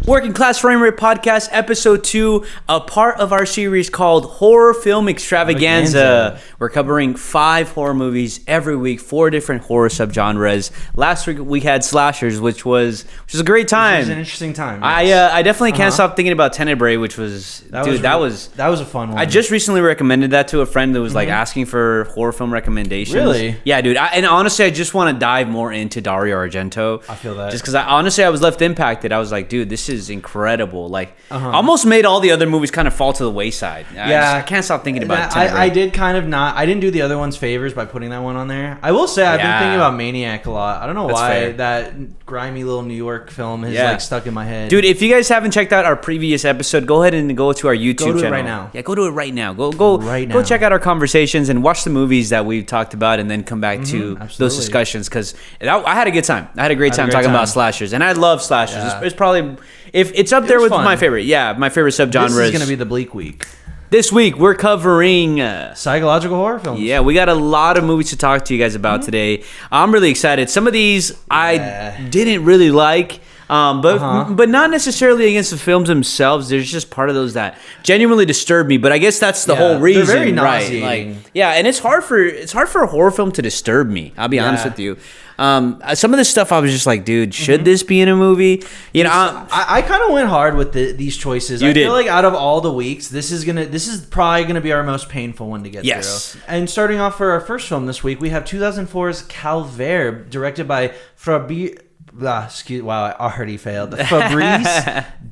Working Class Frame Rate Podcast, Episode 2, a part of our series called Horror Film Extravaganza. We're covering 5 horror movies every week, 4 different horror subgenres. Last week we had slashers, which was a great time. It was an interesting time. Yes. I definitely can't stop thinking about Tenebrae, which was that was a fun one. I just recently recommended that to a friend that was like asking for horror film recommendations. Really? Yeah, dude. And honestly, I just want to dive more into Dario Argento. I feel that. Just because I was left impacted. I was like, dude, this is incredible. Like, almost made all the other movies kind of fall to the wayside. I can't stop thinking about it. I did kind of not. I didn't do the other ones favors by putting that one on there. I will say I've been thinking about Maniac a lot. I don't know why that grimy little New York film has like stuck in my head. Dude, if you guys haven't checked out our previous episode, go ahead and go to our YouTube channel. Go to it right now. Yeah, go to it right now. Go check out our conversations and watch the movies that we've talked about, and then come back to those discussions, because I had a good time. I had a great time talking about slashers, and I love slashers. Yeah. It's probably if it's up there with my favorite. Yeah, my favorite subgenre. This is gonna be the bleak week. This week, we're covering psychological horror films. Yeah, we got a lot of movies to talk to you guys about today. I'm really excited. Some of these I didn't really like, but not necessarily against the films themselves. There's just part of those that genuinely disturb me. But I guess that's the whole reason, they're very nauseating. Right? Like, and it's hard for a horror film to disturb me. I'll be honest with you. Some of this stuff I was just like, dude, should this be in a movie? You know, I kind of went hard with these choices. I feel like out of all the weeks, this is probably gonna be our most painful one to get through. And starting off for our first film this week, we have 2004's Calvaire, directed by Fabrice I already failed. Fabrice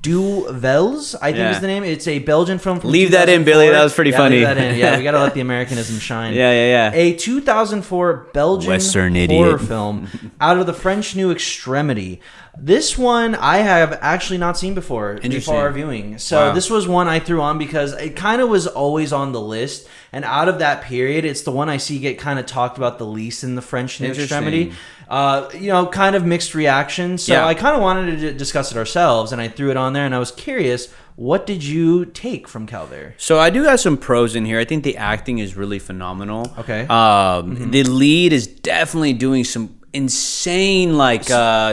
Duvels, I think is the name. It's a Belgian film from Leave that in, Billy. That was pretty funny. Leave that in. Yeah, we got to let the Americanism shine. Yeah. A 2004 Belgian Western horror film out of the French New Extremity. This one I have actually not seen before our viewing. So this was one I threw on because it kind of was always on the list. And out of that period, it's the one I see get kind of talked about the least in the French New Extremity. Kind of mixed reactions. So I kind of wanted to discuss it ourselves, and I threw it on there, and I was curious, what did you take from Calvaire? So I do have some pros in here. I think the acting is really phenomenal. Okay. The lead is definitely doing some insane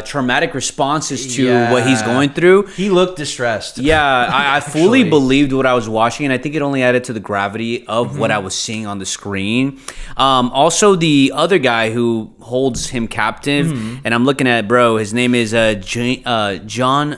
traumatic responses to what he's going through. He looked distressed. I fully believed what I was watching, and I think it only added to the gravity of what I was seeing on the screen. Also, the other guy who holds him captive, and I'm looking at his name is John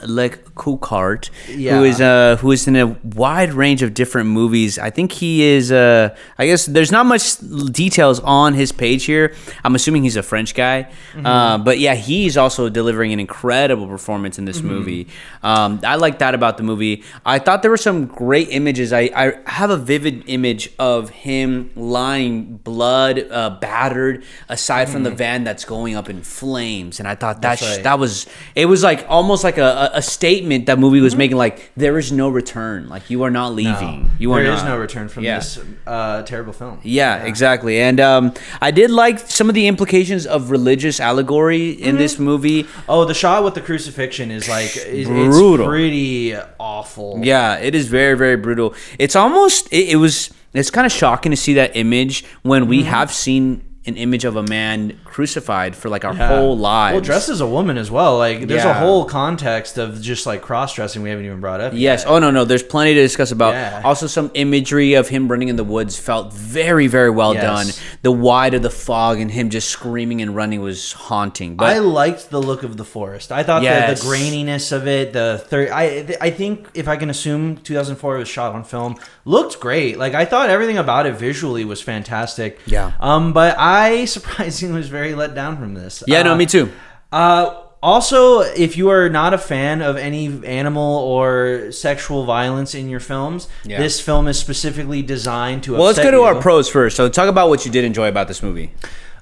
Coukart, who is in a wide range of different movies. I think he is I guess there's not much details on his page here. I'm assuming he's a French guy. But he's also delivering an incredible performance in this movie. I like that about the movie. I thought there were some great images. I have a vivid image of him lying blood battered aside from the van that's going up in flames, and I thought it was like almost like a statement that movie was making, like, there is no return, like, you are not leaving. There is no return from this terrible film. Exactly. And I did like some of the implications of religious allegory in this movie. The shot with the crucifixion is like brutal. It's pretty awful. It is very, very brutal. It's almost it's kind of shocking to see that image when we have seen an image of a man crucified for like our whole lives. Well, dressed as a woman as well. Like, there's a whole context of just like cross-dressing we haven't even brought up yet. Oh, no. There's plenty to discuss about. Also, some imagery of him running in the woods felt very, very well done. The wide of the fog and him just screaming and running was haunting. But I liked the look of the forest. I thought the graininess of it, I think, if I can assume 2004 was shot on film, looked great. Like, I thought everything about it visually was fantastic. But I surprisingly was very let down from this. Me too. Also, if you are not a fan of any animal or sexual violence in your films, this film is specifically designed to upset you. Let's go to our pros first. So talk about what you did enjoy about this movie.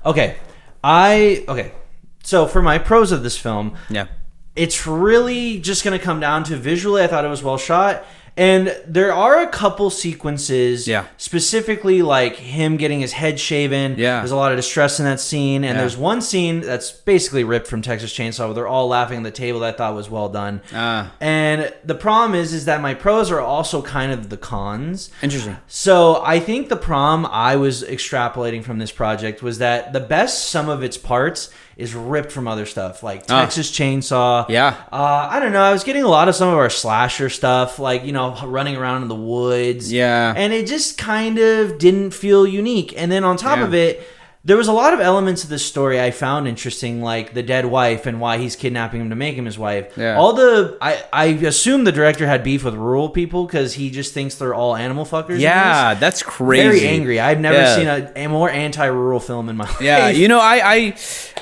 Okay. So for my pros of this film, it's really just going to come down to visually, I thought it was well shot. And there are a couple sequences, specifically like him getting his head shaven. There's a lot of distress in that scene. And there's one scene that's basically ripped from Texas Chainsaw where they're all laughing at the table that I thought was well done. And the problem is that my pros are also kind of the cons. Interesting. So I think the problem I was extrapolating from this project was that the best sum of its parts is ripped from other stuff, like Texas Chainsaw. Yeah. I don't know. I was getting a lot of some of our slasher stuff, like, running around in the woods. Yeah. And it just kind of didn't feel unique. And then on top of it, there was a lot of elements of this story I found interesting, like the dead wife and why he's kidnapping him to make him his wife. Yeah. I assume the director had beef with rural people because he just thinks they're all animal fuckers. Yeah, that's crazy. Very angry. I've never seen a more anti-rural film in my life. Yeah,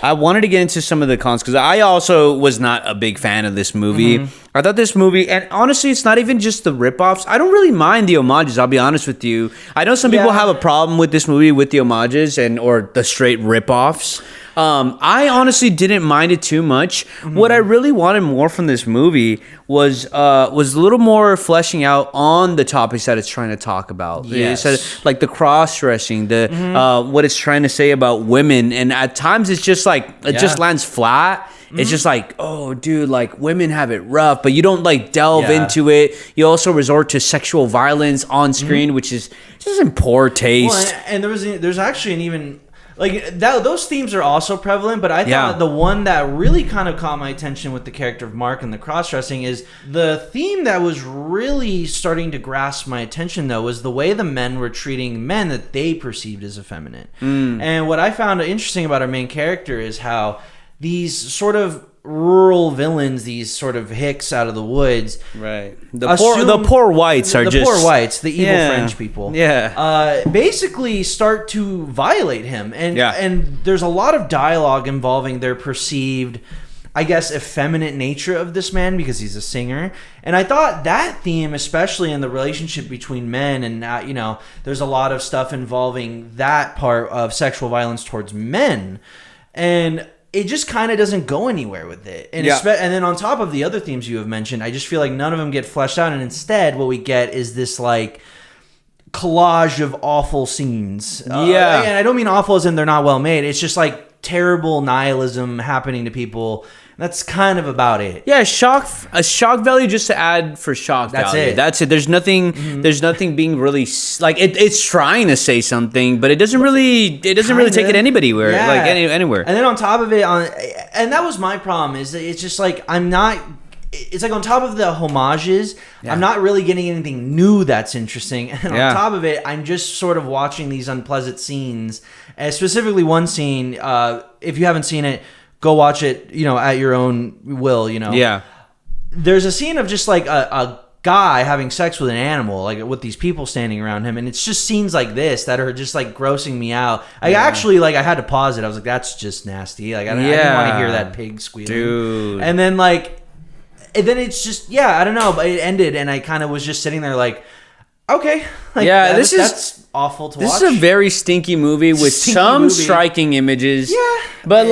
I wanted to get into some of the cons because I also was not a big fan of this movie. Mm-hmm. I thought this movie, and honestly, it's not even just the ripoffs. I don't really mind the homages, I'll be honest with you. I know some people have a problem with this movie with the homages or the straight ripoffs. I honestly didn't mind it too much. Mm-hmm. What I really wanted more from this movie was a little more fleshing out on the topics that it's trying to talk about. Yes. Like the cross-dressing, what it's trying to say about women, and at times it's just like it just lands flat. It's just like, oh, dude, like women have it rough, but you don't like delve into it. You also resort to sexual violence on screen, which is just in poor taste. Well, and there's actually an even like that. Those themes are also prevalent, but I thought the one that really kind of caught my attention with the character of Mark and the cross-dressing is the theme that was really starting to grasp my attention, though, was the way the men were treating men that they perceived as effeminate. And what I found interesting about our main character is how these sort of rural villains, these sort of hicks out of the woods, right? The poor whites are the poor whites, the evil French people. Yeah, basically start to violate him, and there's a lot of dialogue involving their perceived, I guess, effeminate nature of this man because he's a singer. And I thought that theme, especially in the relationship between men, and there's a lot of stuff involving that part of sexual violence towards men, and it just kind of doesn't go anywhere with it. And and then on top of the other themes you have mentioned, I just feel like none of them get fleshed out. And instead, what we get is this like collage of awful scenes. And I don't mean awful as in they're not well made. It's just like terrible nihilism happening to people. That's kind of about it. Yeah, a shock value just to add for shock value. That's it. There's nothing. There's nothing being really like it's trying to say something, but it doesn't really take it anywhere. Like anywhere. And then on top of it, and that was my problem. Is that it's just like it's like on top of the homages, I'm not really getting anything new that's interesting. And on top of it, I'm just sort of watching these unpleasant scenes. And specifically one scene, if you haven't seen it, go watch it, at your own will, Yeah. There's a scene of just like a guy having sex with an animal, like with these people standing around him. And it's just scenes like this that are just like grossing me out. I actually, I had to pause it. I was like, that's just nasty. Like, I didn't want to hear that pig squealing. Dude. And then it's just, I don't know. But it ended and I kind of was just sitting there like, okay. That's awful to watch. This is a very stinky movie with some striking images. Yeah. But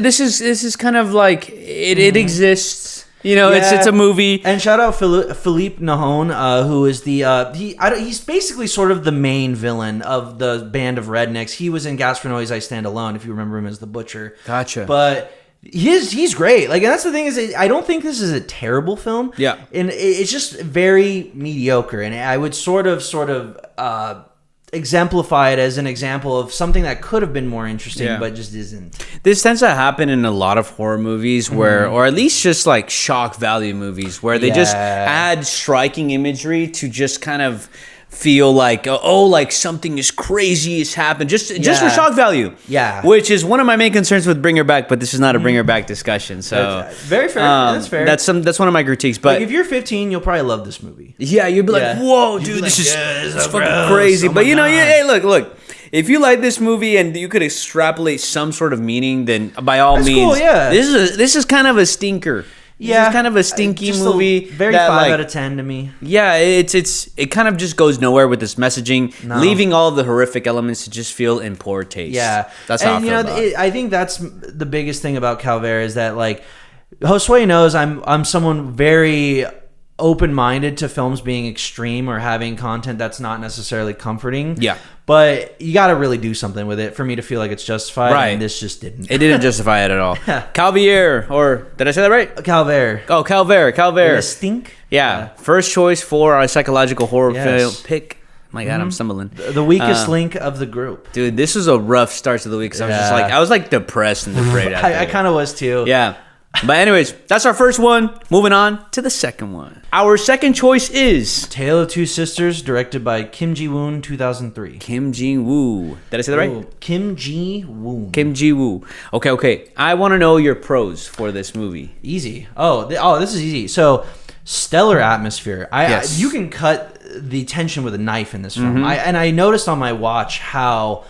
this is kind of like it exists. It's a movie. And shout out Philippe Nahon, who is he's basically sort of the main villain of the band of rednecks. He was in Gaspar Noé's I Stand Alone, if you remember him as the butcher. Gotcha. But he's great. Like, and that's the thing is, I don't think this is a terrible film. Yeah. And it's just very mediocre. And I would sort of exemplify it as an example of something that could have been more interesting, but just isn't. This tends to happen in a lot of horror movies where, or at least just like shock value movies, where they just add striking imagery to just kind of feel like, like something is crazy has happened just for shock value. Yeah. Which is one of my main concerns with Bring Her Back, but this is not a Bring Her Back discussion. So very fair. That's fair. That's one of my critiques. But like if you're 15, you'll probably love this movie. Yeah, you'd be like, whoa, dude, this is fucking crazy. But hey, look. If you like this movie and you could extrapolate some sort of mening, then by all means, cool, this is kind of a stinker. This is kind of a stinky movie. Very 5 out of 10 to me. Yeah, it kind of just goes nowhere with this messaging, leaving all of the horrific elements to just feel in poor taste. Yeah, that's how I feel about it. I think that's the biggest thing about Calvaire is that like Josue knows I'm someone very open-minded to films being extreme or having content that's not necessarily comforting. Yeah. But you got to really do something with it for me to feel like it's justified. Right. And this just didn't. It didn't justify it at all. Calvaire, or did I say that right? Calvaire. Oh, Calvaire. Stink? Yeah. First choice for our psychological horror film pick My God, I'm stumbling. The weakest link of the group. Dude, this was a rough start to the week because I was like depressed and depraved. I kind of was too. Yeah. But anyways, that's our first one. Moving on to the second one. Our second choice is Tale of Two Sisters, directed by Kim Ji-woon, 2003. Kim Ji-woo. Did I say that right? Kim Ji-woon. Kim Ji-woo. Okay. I want to know your pros for this movie. Easy. This is easy. So, stellar atmosphere. You can cut the tension with a knife in this film. I noticed on my watch how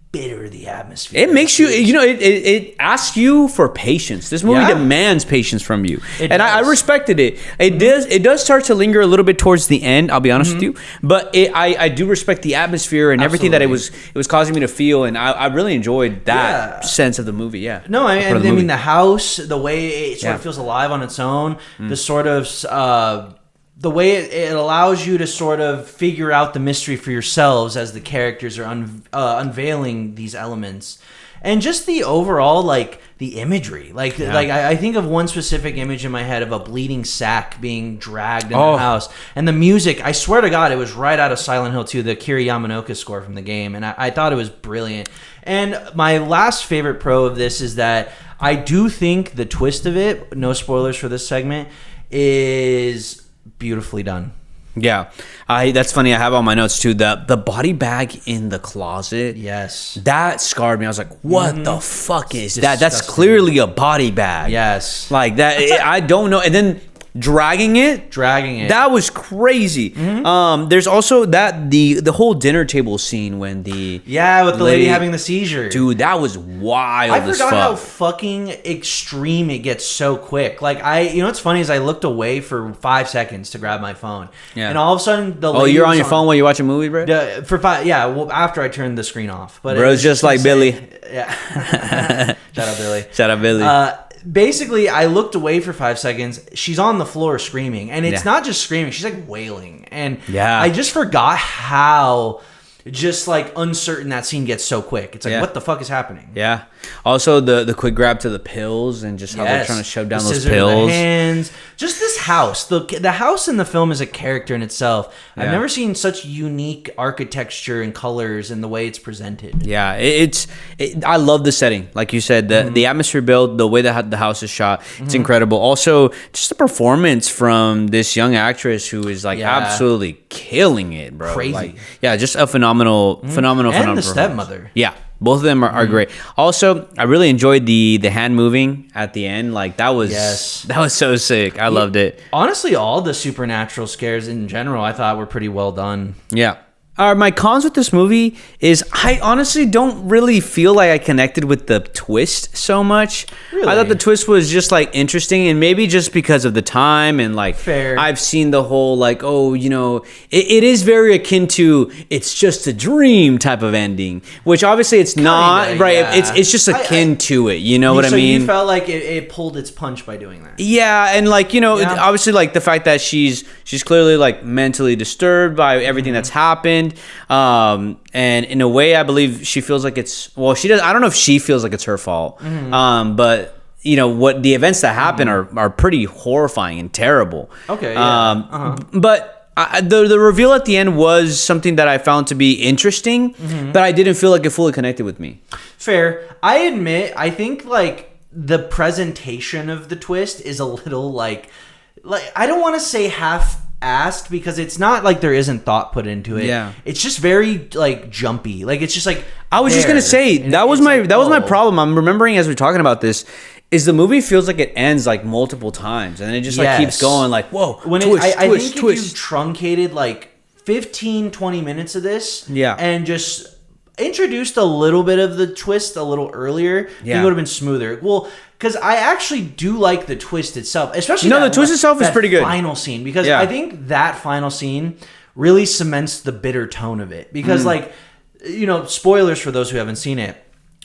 bitter the atmosphere. It makes you, it asks you for patience. This movie demands patience from you, and I respected it. It does start to linger a little bit towards the end. I'll be honest with you, but I do respect the atmosphere and everything that it was causing me to feel, and I really enjoyed that sense of the movie. Yeah. No, I mean the house, the way it sort of feels alive on its own, the sort of. The way it allows you to sort of figure out the mystery for yourselves as the characters are unveiling these elements. And just the overall, like, the imagery. Like I think of one specific image in my head of a bleeding sack being dragged in the house. And the music, I swear to God, it was right out of Silent Hill 2, the Kiri Yamaoka score from the game. And I thought it was brilliant. And my last favorite pro of this is that I do think the twist of it, no spoilers for this segment, is beautifully done. Yeah, that's funny. I have on my notes too. The body bag in the closet. Yes, that scarred me. I was like, "What the fuck is that? That's clearly a body bag." Yes, like that. I don't know. And then dragging it. That was crazy. There's also the whole dinner table scene when with the lady having the seizure. Dude, that was wild. I forgot how fucking extreme it gets so quick. Like what's funny is I looked away for 5 seconds to grab my phone, and all of a sudden the lady you're on your phone while you watch a movie, bro? After I turned the screen off. But bro's just like Billy. Yeah. Shout out Billy. Basically, I looked away for 5 seconds. She's on the floor screaming. And it's not just screaming. She's like wailing. And I just forgot how just like uncertain that scene gets so quick. It's like, what the fuck is happening? Yeah. Also, the quick grab to the pills and just how they're trying to shove down those pills. The hands. Just this house. The house in the film is a character in itself. Yeah. I've never seen such unique architecture and colors and the way it's presented. Yeah, I love the setting. Like you said, the atmosphere built, the way that the house is shot, it's incredible. Also, just the performance from this young actress who is like absolutely killing it, bro. Crazy. Like, just a phenomenal And the stepmother. Yeah. Both of them are great. Also, I really enjoyed the hand moving at the end. Like that was so sick. I loved it. Honestly, all the supernatural scares in general, I thought were pretty well done. Yeah. My cons with this movie is I honestly don't really feel like I connected with the twist so much. Really? I thought the twist was just like interesting, and maybe just because of the time and like fair. I've seen the whole like it is very akin to it's just a dream type of ending, which obviously it's not right. Yeah. It's just akin to it. You know what I mean? So you felt like it pulled its punch by doing that. Yeah, and like obviously like the fact that she's clearly like mentally disturbed by everything that's happened. And in a way, I believe she feels like she does. I don't know if she feels like it's her fault. But what the events that happen are pretty horrifying and terrible. Okay. Yeah. But the reveal at the end was something that I found to be interesting, but I didn't feel like it fully connected with me. Fair. I admit, I think like the presentation of the twist is a little like I don't want to say half-assed because it's not like there isn't thought put into it. Yeah. It's just very like jumpy. Like it's just like I was just gonna say that was my problem. I'm remembering as we're talking about this. Is the movie feels like it ends like multiple times and it just like keeps going like whoa I think if you truncated like 15-20 minutes of this and just introduced a little bit of the twist a little earlier, I think it would have been smoother. Well, because I actually do like the twist itself, especially the twist itself is pretty good. Final scene, because I think that final scene really cements the bitter tone of it. Because like spoilers for those who haven't seen it.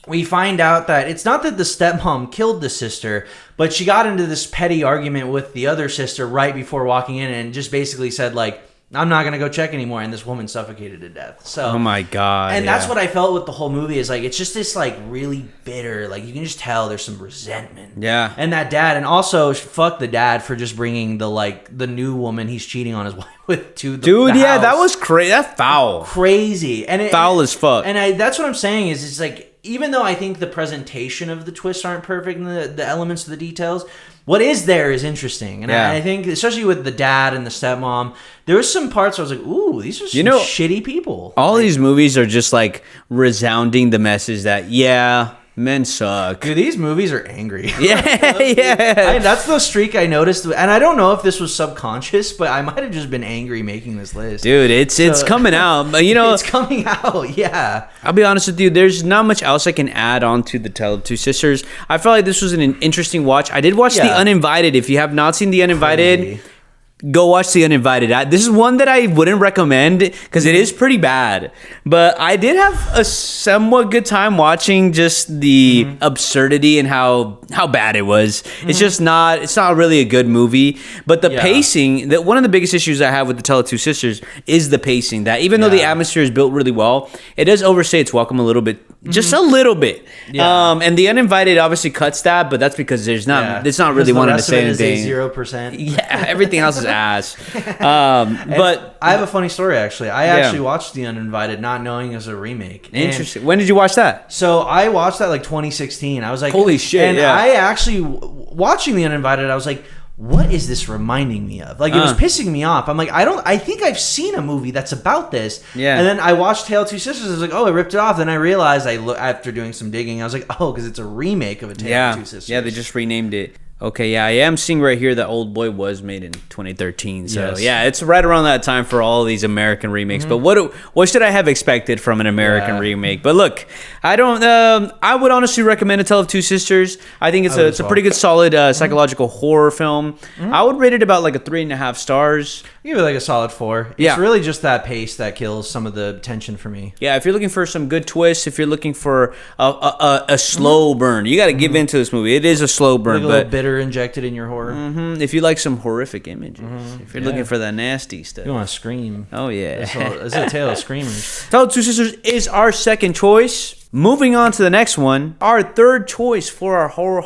We find out that it's not that the stepmom killed the sister, but she got into this petty argument with the other sister right before walking in and just basically said like, I'm not gonna go check anymore, and this woman suffocated to death. So, oh my god! And that's what I felt with the whole movie. Is like it's just this like really bitter. Like you can just tell there's some resentment. Yeah. And that dad, and also fuck the dad for just bringing the new woman he's cheating on his wife with to the dude. The yeah, house. that was crazy. That's foul. Crazy and foul as fuck. And that's what I'm saying is it's like even though I think the presentation of the twists aren't perfect and the elements of the details. What is there is interesting. And I think, especially with the dad and the stepmom, there was some parts where I was like, ooh, these are some shitty people. All these movies are just like resounding the message that, men suck. Dude, these movies are angry. Yeah. That's the streak I noticed. And I don't know if this was subconscious, but I might have just been angry making this list. Dude, it's coming out. It's coming out, yeah. I'll be honest with you. There's not much else I can add on to the Tale of Two Sisters. I felt like this was an interesting watch. I did watch The Uninvited. If you have not seen The Uninvited... Go watch The Uninvited. This is one that I wouldn't recommend because it is pretty bad. But I did have a somewhat good time watching just the absurdity and how bad it was. It's just not. It's not really a good movie. But the pacing. One of the biggest issues I have with The Tale of Two Sisters is the pacing. That even though the atmosphere is built really well, it does overstay its welcome a little bit. Just a little bit. Yeah. And The Uninvited obviously cuts that, but that's because there's not. Yeah. It's not really wanting to say anything. 0%. Yeah, everything else is ass. But I have a funny story actually. I actually watched The Uninvited not knowing it was a remake. Interesting. When did you watch that? So I watched that like 2016. I was like, holy shit. And I actually watching The Uninvited, I was like, what is this reminding me of? Like, it was pissing me off. I'm like, I think I've seen a movie that's about this. Yeah. And then I watched Tale of Two Sisters. I was like, oh, I ripped it off. Then I realized, after doing some digging, I was like, oh, because it's a remake of a Tale of Two Sisters. Yeah, they just renamed it. Okay, yeah, I am seeing right here that Old Boy was made in 2013. So, yeah, it's right around that time for all these American remakes. But what should I have expected from an American remake? But look, I don't. I would honestly recommend A Tale of Two Sisters. I think it's a pretty good, solid psychological horror film. I would rate it about like a 3.5 stars. I give it like a solid 4. It's really just that pace that kills some of the tension for me. Yeah, if you're looking for some good twists, if you're looking for a slow burn, you got to give into this movie. It is a slow burn, but bitter injected in your horror. If you like some horrific images, if you're looking for that nasty stuff, you want to scream. Oh yeah, it's a tale of screamers. Tale of Two Sisters is our second choice. Moving on to the next one, our third choice for our horror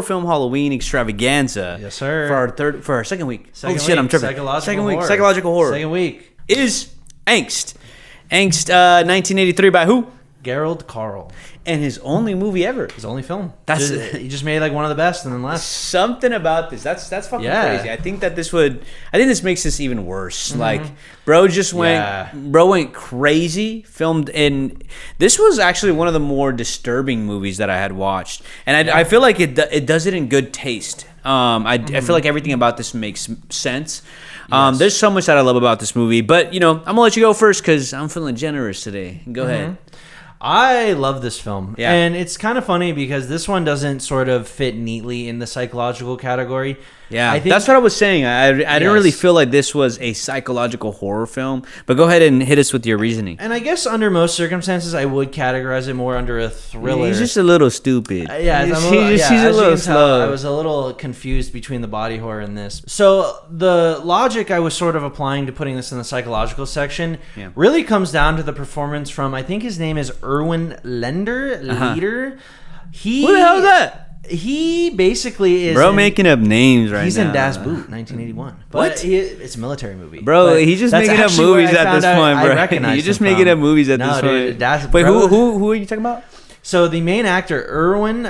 film Halloween extravaganza. Yes, sir. For our second week. Holy shit, I'm tripping. Psychological horror. Second week is Angst. Angst, 1983 by who? Gerald Carl. And his only movie ever. His only film. He just made like one of the best and then left. Something about this. That's fucking crazy. I think this makes this even worse. Like, bro went crazy, filmed in. This was actually one of the more disturbing movies that I had watched. And I feel like it does it in good taste. I feel like everything about this makes sense. There's so much that I love about this movie. But, I'm going to let you go first because I'm feeling generous today. Go ahead. I love this film. Yeah. And it's kind of funny because this one doesn't sort of fit neatly in the psychological category. Yeah, I think, that's what I was saying. I didn't really feel like this was a psychological horror film. But go ahead and hit us with your reasoning. And I guess under most circumstances, I would categorize it more under a thriller. He's just a little stupid. He's a little slow. I was a little confused between the body horror and this. So the logic I was sort of applying to putting this in the psychological section really comes down to the performance from, I think his name is Erwin Lender. Who the hell is that? He basically is... Bro, making up names right now. He's in Das Boot, 1981. What? It's a military movie. Bro, he's just making up movies at this point, bro. You're just making up movies at this point. Wait, who are you talking about? So the main actor, Erwin,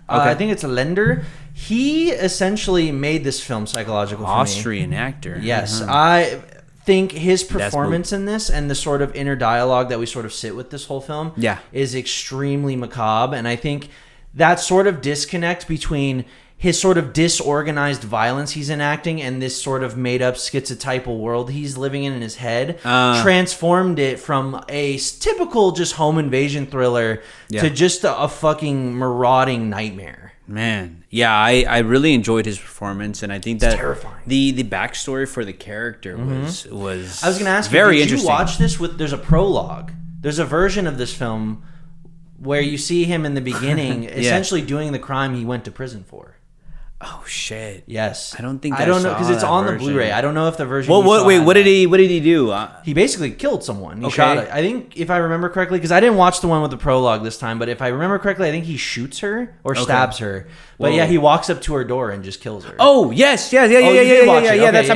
I think it's Lender. He essentially made this film psychological for me. Austrian actor. Yes. I think his performance in this and the sort of inner dialogue that we sort of sit with this whole film is extremely macabre. And I think that sort of disconnect between his sort of disorganized violence he's enacting and this sort of made-up schizotypal world he's living in his head transformed it from a typical just home invasion thriller to just a fucking marauding nightmare. Man, yeah, I really enjoyed his performance, and I think that terrifying. The backstory for the character was I was going to ask very you, did interesting. You watch this? There's a prologue. There's a version of this film where you see him in the beginning essentially doing the crime he went to prison for. Oh shit! Yes, I don't think I don't know because it's on version. the Blu-ray. I don't know if the version. Wait, what did he do? He basically killed someone. He shot it. I think if I remember correctly, because I didn't watch the one with the prologue this time, but if I remember correctly, I think he shoots her or stabs her. But he walks up to her door and just kills her. Oh yes, yeah. That's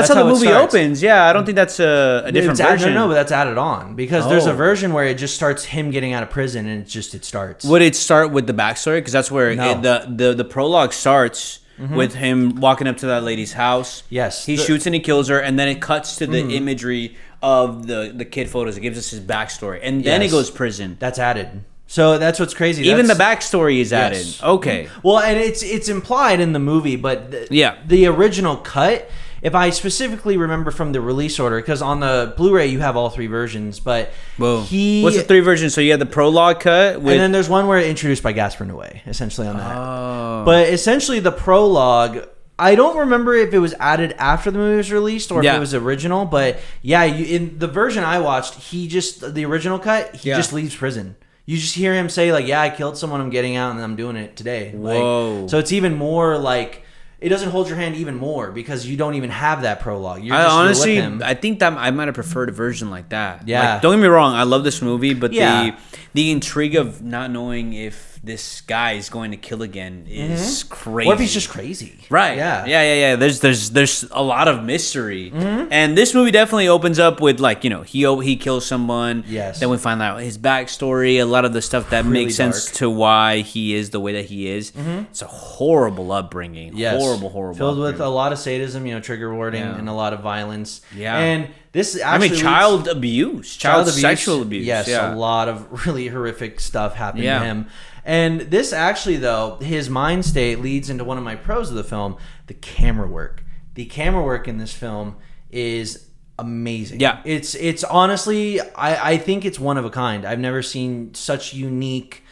how the movie opens. Yeah, I don't think that's a different version. No, but that's added on because there's a version where it just starts him getting out of prison and it starts. Would it start with the backstory? Because that's where the prologue starts. With him walking up to that lady's house. Yes. He shoots and he kills her, and then it cuts to the imagery of the kid photos. It gives us his backstory. And then it goes prison. That's added. So that's what's crazy. Even the backstory is added. Okay. Well, and it's implied in the movie, but the original cut, if I specifically remember from the release order, because on the Blu-ray you have all 3 versions, but what's the 3 versions? So you had the prologue cut, and then there's one where it's introduced by Gaspar Noé, essentially on that. But essentially the prologue, I don't remember if it was added after the movie was released or if it was original, but in the version I watched, the original cut, he just leaves prison. You just hear him say like, "Yeah, I killed someone. I'm getting out, and I'm doing it today." Whoa! So it's even more like. It doesn't hold your hand even more because you don't even have that prologue. You're honestly, with him. I think that I might have preferred a version like that. Yeah. Like, don't get me wrong, I love this movie, but the intrigue of not knowing if this guy is going to kill again is crazy. Or if he's just crazy. Right. Yeah. There's a lot of mystery. And this movie definitely opens up with he kills someone. Yes. Then we find out his backstory, a lot of the stuff that really makes sense to why he is the way that he is. It's a horrible upbringing. Yes. Horrible. Filled with a lot of sadism, trigger warning, and a lot of violence. Yeah. And this actually child abuse. Child sexual abuse. Yes, a lot of really horrific stuff happened to him. And this actually, though, his mind state leads into one of my pros of the film, the camera work. The camera work in this film is amazing. Yeah. It's honestly, I think it's one of a kind. I've never seen such unique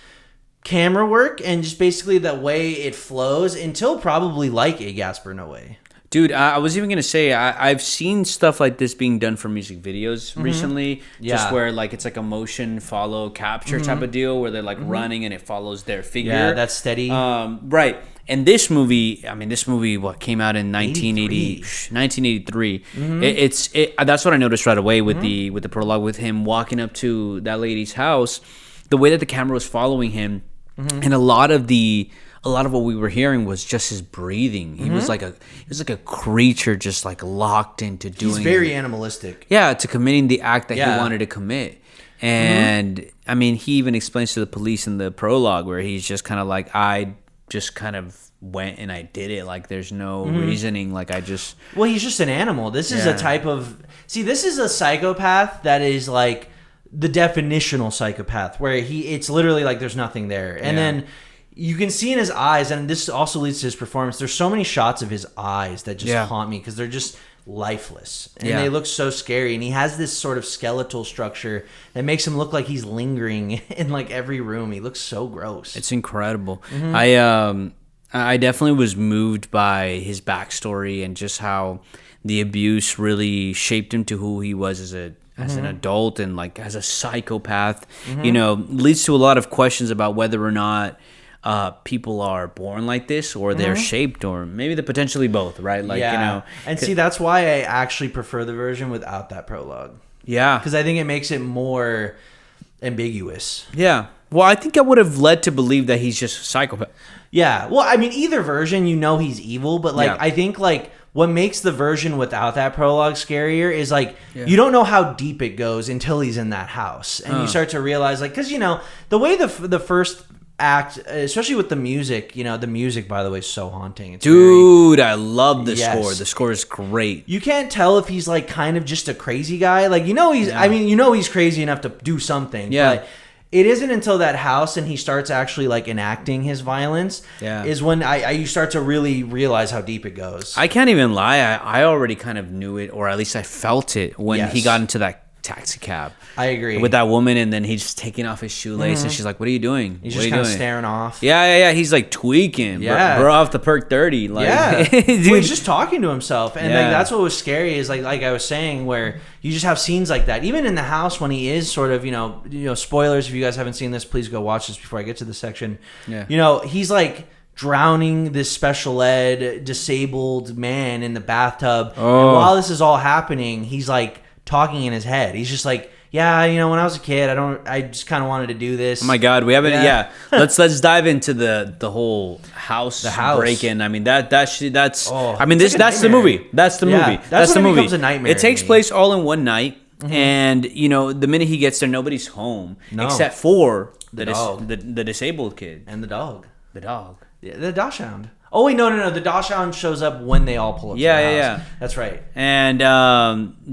camera work and just basically the way it flows until probably like a Gaspar Noé. Dude, I was even going to say, I've seen stuff like this being done for music videos recently. Yeah. Just where it's like a motion follow capture type of deal where they're running and it follows their figure. Yeah, that's steady. Right. And this movie, came out in 1983. That's what I noticed right away with the prologue, with him walking up to that lady's house, the way that the camera was following him, and a lot of what we were hearing was just his breathing. He was like a creature just like locked into doing. He's very animalistic. Yeah, to committing the act that he wanted to commit. And he even explains to the police in the prologue where he's just kind of like, I just kind of went and I did it. Like there's no reasoning. Like I just. Well, he's just an animal. This is a type of. See, this is a psychopath that is like the definitional psychopath where it's literally like there's nothing there, and then. You can see in his eyes, and this also leads to his performance. There's so many shots of his eyes that just haunt me because they're just lifeless. And they look so scary. And he has this sort of skeletal structure that makes him look like he's lingering in like every room. He looks so gross. It's incredible. I definitely was moved by his backstory and just how the abuse really shaped him to who he was as an adult and like as a psychopath. Leads to a lot of questions about whether or not people are born like this or they're shaped, or maybe they're potentially both, right? And see, that's why I actually prefer the version without that prologue. Yeah. Because I think it makes it more ambiguous. Yeah. Well, I think I would have led to believe that he's just a psychopath. Yeah. Well, either version, he's evil, but I think what makes the version without that prologue scarier is you don't know how deep it goes until he's in that house, and you start to realize because the way the first act, especially with the music, the music, by the way, is so haunting. It's I love the score. The score is great. You can't tell if he's kind of just a crazy guy. He's crazy enough to do something. Yeah. But it isn't until that house and he starts actually enacting his violence is when you start to really realize how deep it goes. I can't even lie. I already kind of knew it, or at least I felt it when he got into that taxi cab. I agree. With that woman, and then he's taking off his shoelace, and she's like, "What are you doing?" He's just kind of staring off. Yeah. He's tweaking. Yeah. Bro off the perk 30. Dude. Well, he's just talking to himself, and that's what was scary. Is like I was saying, where you just have scenes like that, even in the house when he is sort of spoilers. If you guys haven't seen this, please go watch this before I get to the section. Yeah. He's drowning this special ed disabled man in the bathtub. And while this is all happening, he's like talking in his head. He's just like, yeah, you know, when I was a kid, I just kind of wanted to do this. Oh my God, we haven't. Yeah, let's dive into the whole house break-in. I mean that's. I mean that's the movie. That's the movie. That's the movie. Becomes a nightmare. It takes place all in one night, and you know the minute he gets there, nobody's home except for the disabled kid and the dog. The dog. Yeah, the dachshund. Oh wait, no. The dachshund shows up when they all pull up. Yeah. That's right. And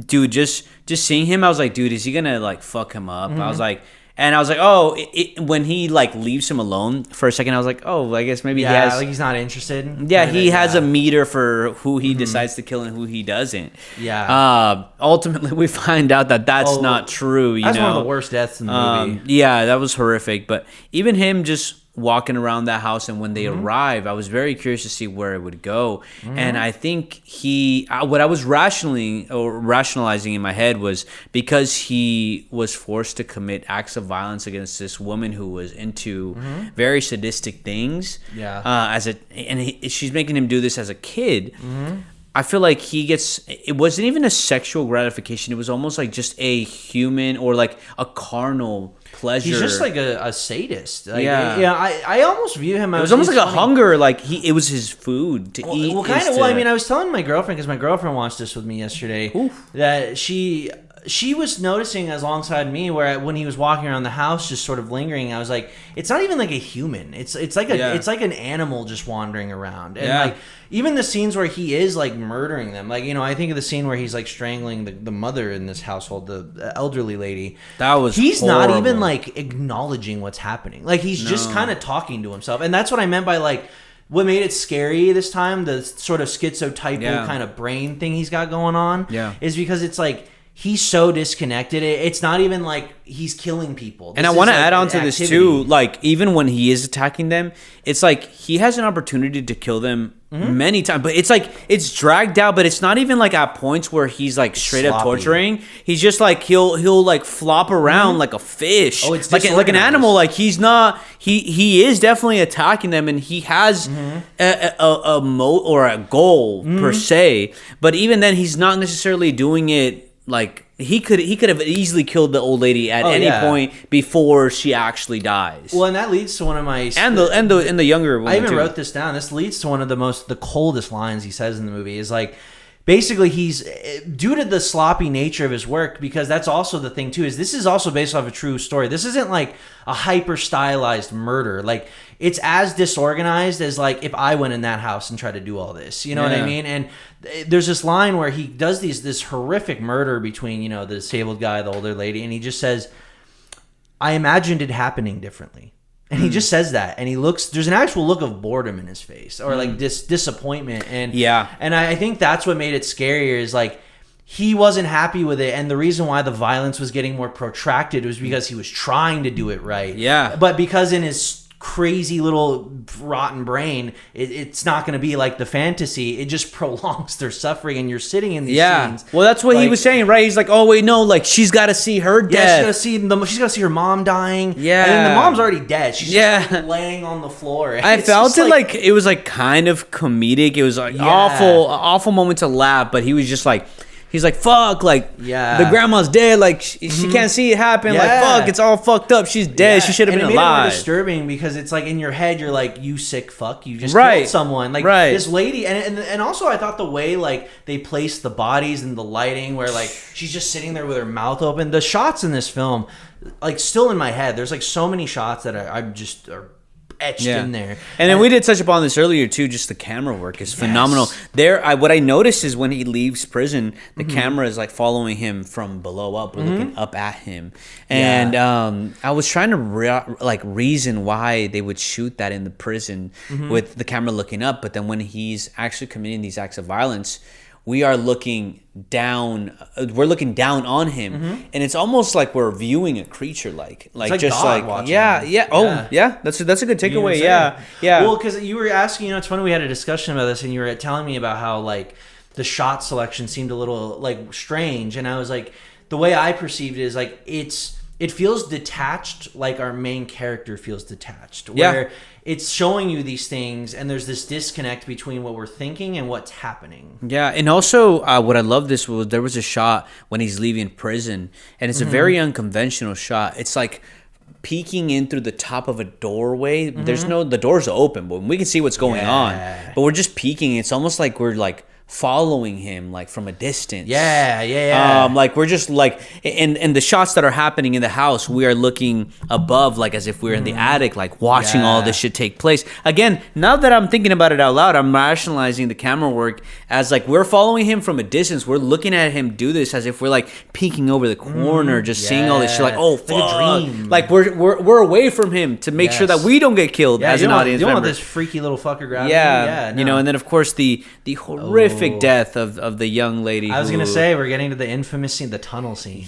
dude, just seeing him, I was like, dude, is he gonna like fuck him up? I was like, oh, when he like leaves him alone for a second, I was like, oh, I guess maybe he has, like he's not interested. Yeah, he has a meter for who he decides to kill and who he doesn't. Yeah. Ultimately, we find out that that's not true. That's one of the worst deaths in the movie. Yeah, that was horrific. But even him just walking around that house, and when they arrive, I was very curious to see where it would go. And I think what I was rationalizing in my head was because he was forced to commit acts of violence against this woman who was into very sadistic things. Yeah. She's making him do this as a kid. I feel like it wasn't even a sexual gratification. It was almost like just a human or like a carnal pleasure. He's just like a sadist. Like, I almost view him as... It was almost like a hunger, like it was his food to eat. Well, kind of. Well, I mean, I was telling my girlfriend, because my girlfriend watched this with me yesterday, that she was noticing alongside me where when he was walking around the house just sort of lingering, I was like, it's not even like a human. It's like it's like an animal just wandering around. And like even the scenes where he is like murdering them, like, you know, I think of the scene where he's like strangling the mother in this household, the elderly lady. He's horrible. Not even like acknowledging what's happening. Like he's just kind of talking to himself. And that's what I meant by like what made it scary this time, the sort of schizotypal kind of brain thing he's got going on, is because it's like he's so disconnected. It's not even like he's killing people. And I want to add on to this too. Like even when he is attacking them, it's like he has an opportunity to kill them many times, but it's like it's dragged out. But it's not even like at points where he's like straight up torturing. He's just like he'll like flop around like a fish. Oh, it's like an animal. Like he's not. He is definitely attacking them, and he has a moat or a goal per se. But even then, he's not necessarily doing it. Like he could have easily killed the old lady at any point before she actually dies. Well, and that leads to one of my and the younger woman. I even wrote this down. This leads to one of the coldest lines he says in the movie is like, basically he's due to the sloppy nature of his work, because that's also the thing too, is this is also based off a true story. This isn't like a hyper stylized murder. Like it's as disorganized as like if I went in that house and tried to do all this, you know what I mean? And there's this line where he does this horrific murder between, you know, the disabled guy, the older lady, and he just says, I imagined it happening differently. And he just says that, and there's an actual look of boredom in his face, or like disappointment. And and I think that's what made it scarier, is like he wasn't happy with it, and the reason why the violence was getting more protracted was because he was trying to do it right. But because in his crazy little rotten brain, it's not going to be like the fantasy. It just prolongs their suffering, and you're sitting in these scenes. Well, that's what he was saying, right? He's like, oh wait, no, like she's got to see her death. She's got to see her mom dying. And then the mom's already dead. She's just laying on the floor. I felt it like it was like kind of comedic. It was like awful moment to laugh, but he was just like, he's like, fuck, like, the grandma's dead, like, she can't see it happen, like, fuck, it's all fucked up, she's dead, she should have been alive. And it made it more disturbing, because it's like, in your head, you're like, you sick fuck, you just killed someone. Like, this lady, and also I thought the way, like, they placed the bodies and the lighting, where, like, she's just sitting there with her mouth open. The shots in this film, like, still in my head, there's, like, so many shots that I'm just... etched in there. And then we did touch upon this earlier too, just the camera work is phenomenal. What I noticed is when he leaves prison, the camera is like following him from below up, or looking up at him. And I was trying to reason why they would shoot that in the prison with the camera looking up, but then when he's actually committing these acts of violence, we are looking down. We're looking down on him, and it's almost like we're viewing a creature, like just God like That's a good takeaway. Well, because you were asking, it's funny, we had a discussion about this, and you were telling me about how like the shot selection seemed a little like strange, and I was like, the way I perceived it is like it's it feels detached, like our main character feels detached. Where it's showing you these things, and there's this disconnect between what we're thinking and what's happening. Yeah, and also what I love this was there was a shot when he's leaving prison, and it's a very unconventional shot. It's like peeking in through the top of a doorway. There's the door's open, but we can see what's going on. But we're just peeking. It's almost like we're like following him like from a distance. Like we're just like and the shots that are happening in the house, we are looking above, like as if we're in the attic, like watching all this shit take place. Again, now that I'm thinking about it out loud, I'm rationalizing the camera work as like we're following him from a distance. We're looking at him do this as if we're like peeking over the corner, just seeing all this shit, like, oh fuck, like a dream. Like we're away from him to make sure that we don't get killed as an audience member. You don't want this freaky little fucker grabbing you know, and then of course the horrific death of the young lady. I was gonna say, we're getting to the infamous scene, the tunnel scene.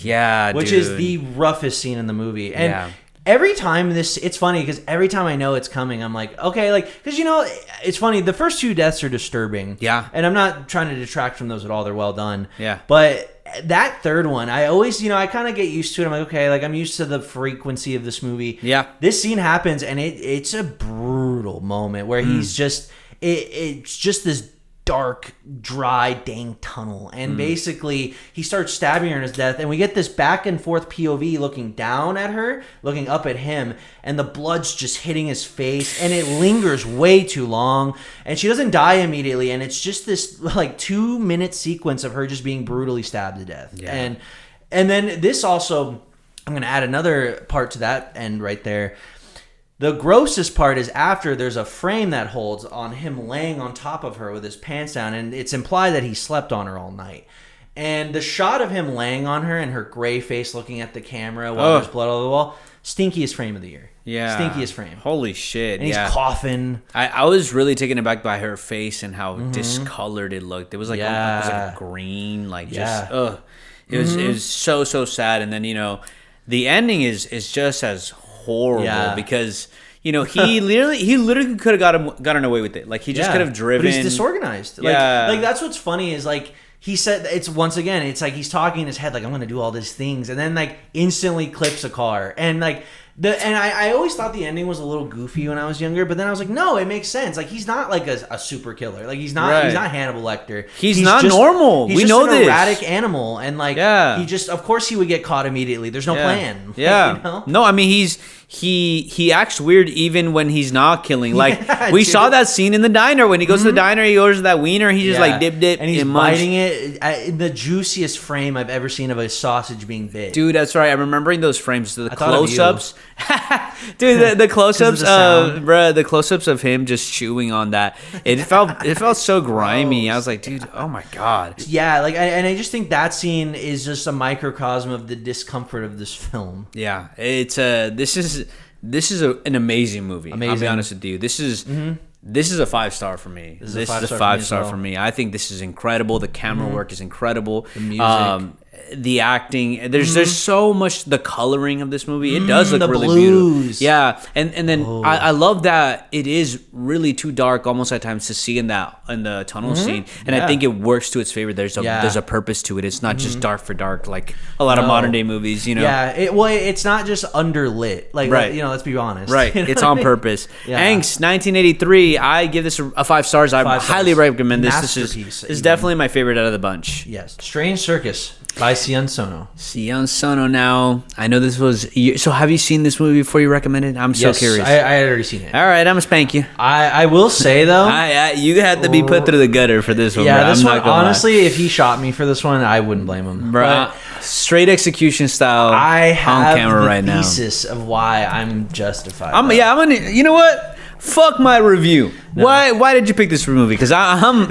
Which dude. is the roughest scene in the movie. And every time it's funny because every time I know it's coming, I'm like, okay, like, because it's funny. The first 2 deaths are disturbing. And I'm not trying to detract from those at all. They're well done. But that third one, I always, I kind of get used to it. I'm like, okay, like I'm used to the frequency of this movie. This scene happens, and it's a brutal moment where he's just, it's just this dark, dry, dang tunnel, and basically he starts stabbing her in his death, and we get this back and forth POV looking down at her, looking up at him, and the blood's just hitting his face, and it lingers way too long, and she doesn't die immediately, and it's just this like 2-minute sequence of her just being brutally stabbed to death. And then this also, I'm gonna add another part to that end right there. The grossest part is after there's a frame that holds on him laying on top of her with his pants down, and it's implied that he slept on her all night. And the shot of him laying on her and her gray face looking at the camera while there's blood all over the wall, stinkiest frame of the year. Stinkiest frame. Holy shit. And he's coughing. I was really taken aback by her face and how discolored it looked. It was like, it was like a green, like just, It was so sad. And then, the ending is just as horrible because he literally could have gotten away with it. Like he just could have driven. But he's disorganized. Like that's what's funny is like he said it's once again it's like he's talking in his head like I'm gonna do all these things, and then like instantly clips a car, and like I always thought the ending was a little goofy when I was younger, but then I was like, no, it makes sense. Like he's not like a super killer. Like he's not Hannibal Lecter. He's not just normal. He's we just know an this erratic animal, and like he just, of course he would get caught immediately. There's no plan. No, I mean he acts weird even when he's not killing. Like we saw that scene in the diner when he goes to the diner, he orders that wiener, he just like dip and he's biting it in the juiciest frame I've ever seen of a sausage being bit. Dude, that's right. I'm remembering those frames. The close-ups. Dude, the close-ups the close-ups of him just chewing on that. It felt so grimy. I was like, dude, oh my god. Yeah, like I just think that scene is just a microcosm of the discomfort of this film. Yeah, it's this is an amazing movie. Amazing. I'll be honest with you. This is a 5-star for me. This is a 5-star for me. I think this is incredible. The camera work is incredible. The music. The acting, there's so much. The coloring of this movie, it does look really beautiful. Yeah, and then I love that it is really too dark almost at times to see in the tunnel scene, and I think it works to its favor. There's a purpose to it. It's not just dark for dark like a lot of modern day movies. Yeah, it's not just underlit. Like let's be honest. Right, it's on purpose. Angst, 1983. I give this a 5 stars. I highly recommend this. This is definitely my favorite out of the bunch. Yes, Strange Circus. By Sion Sono. Sion Sono. Now, I know this was... So, have you seen this movie before you recommended it? I'm so curious. I had already seen it. All right, I'm going to spank you. I will say, though... you had to be put through the gutter for this one, bro. This one, honestly, if he shot me for this one, I wouldn't blame him. Bro, straight execution style on camera right now. I have the thesis of why I'm justified. I'm going to... You know what? Fuck my review. No. Why did you pick this movie? Because I'm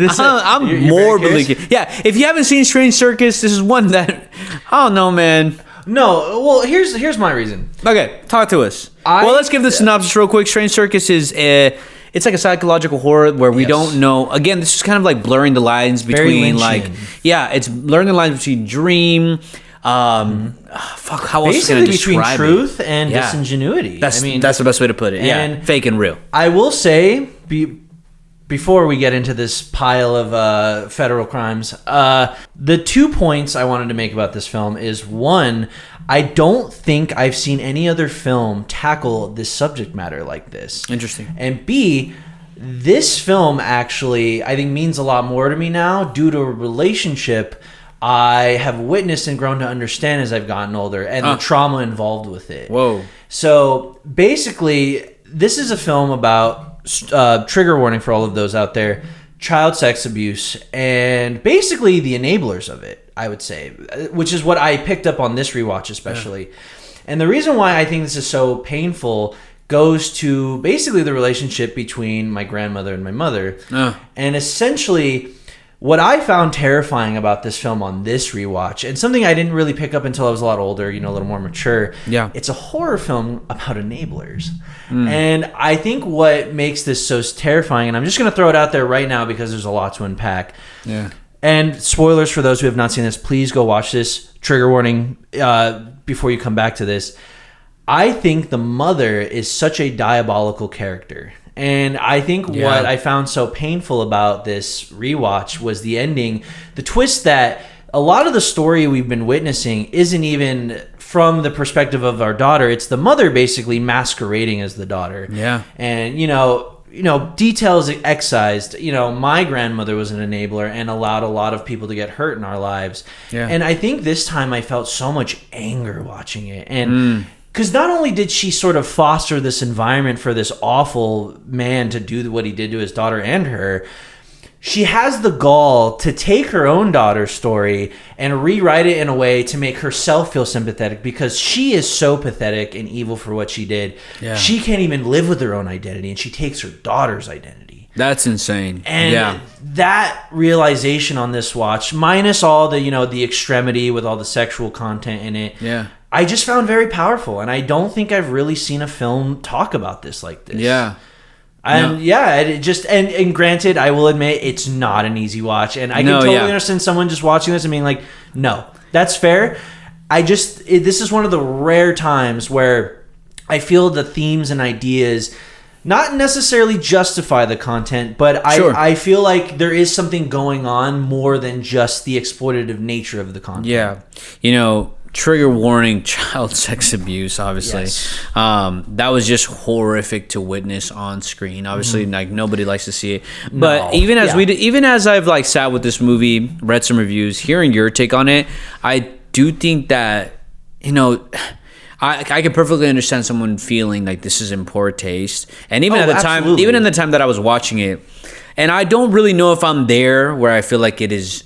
morbidly... Yeah, if you haven't seen Strange Circus, this is one that... I don't know, man. No, well, here's my reason. Okay, talk to us. Let's give the synopsis real quick. Strange Circus is... It's like a psychological horror where we don't know... Again, this is kind of like blurring the lines between like... Yeah, it's blurring the lines between dream... fuck, how else basically can I describe between truth and disingenuity. That's the best way to put it. Yeah, fake and real. I will say, before we get into this pile of federal crimes, the 2 points I wanted to make about this film is, one, I don't think I've seen any other film tackle this subject matter like this. Interesting. And B, this film actually, I think, means a lot more to me now due to a relationship I have witnessed and grown to understand as I've gotten older, and the trauma involved with it. Whoa. So basically, this is a film about, trigger warning for all of those out there, child sex abuse, and basically the enablers of it, I would say, which is what I picked up on this rewatch especially. Yeah. And the reason why I think this is so painful goes to basically the relationship between my grandmother and my mother. And essentially, what I found terrifying about this film on this rewatch, and something I didn't really pick up until I was a lot older, a little more mature, it's a horror film about enablers. And I think what makes this so terrifying, and I'm just going to throw it out there right now because there's a lot to unpack. Yeah. And spoilers for those who have not seen this, please go watch this. Trigger warning before you come back to this. I think the mother is such a diabolical character. And I think what I found so painful about this rewatch was the ending, the twist that a lot of the story we've been witnessing isn't even from the perspective of our daughter. It's the mother basically masquerading as the daughter. Yeah. And, details excised. My grandmother was an enabler and allowed a lot of people to get hurt in our lives. Yeah. And I think this time I felt so much anger watching it. And because not only did she sort of foster this environment for this awful man to do what he did to his daughter and her, she has the gall to take her own daughter's story and rewrite it in a way to make herself feel sympathetic because she is so pathetic and evil for what she did. Yeah. She can't even live with her own identity, and she takes her daughter's identity. That's insane. And that realization on this watch, minus all the, the extremity with all the sexual content in it, I just found very powerful, and I don't think I've really seen a film talk about this like this. Yeah. And it just and granted, I will admit it's not an easy watch, and I can totally understand someone just watching this and being like, "No, that's fair." This is one of the rare times where I feel the themes and ideas not necessarily justify the content, but I feel like there is something going on more than just the exploitative nature of the content. Yeah, trigger warning, child sex abuse, obviously. Yes. That was just horrific to witness on screen. Obviously, like nobody likes to see it. But even as I've sat with this movie, read some reviews, hearing your take on it, I do think that I can perfectly understand someone feeling like this is in poor taste. And even in the time that I was watching it, and I don't really know if I'm there where I feel like it is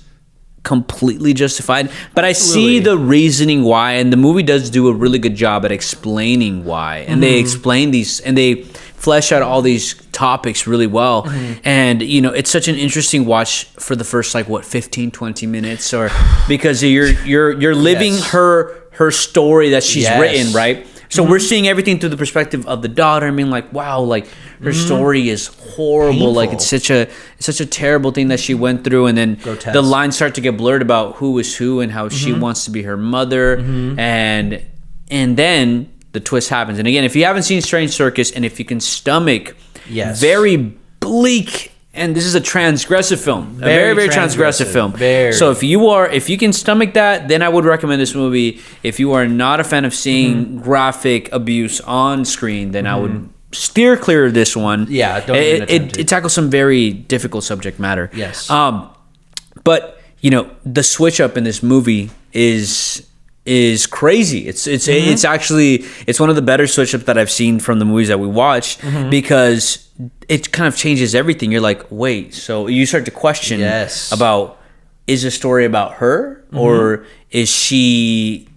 completely justified, but I see the reasoning why, and the movie does do a really good job at explaining why, and they explain these and they flesh out all these topics really well. And it's such an interesting watch for the first 15-20 minutes, or because you're living her story that she's written, right? So we're seeing everything through the perspective of the daughter. I mean, wow, her story is horrible. Painful. It's such a terrible thing that she went through, and then the lines start to get blurred about who is who and how she wants to be her mother, and then the twist happens. And again, if you haven't seen Strange Circus, and if you can stomach very bleak. And this is a transgressive film, a very, very transgressive film. So if you can stomach that, then I would recommend this movie. If you are not a fan of seeing graphic abuse on screen, then I would steer clear of this one. Yeah, don't even attempt it tackles some very difficult subject matter. Yes. But the switch up in this movie is crazy. It's actually one of the better switch ups that I've seen from the movies that we watched, because it kind of changes everything. You're like, wait, so you start to question about, is the story about her, or is she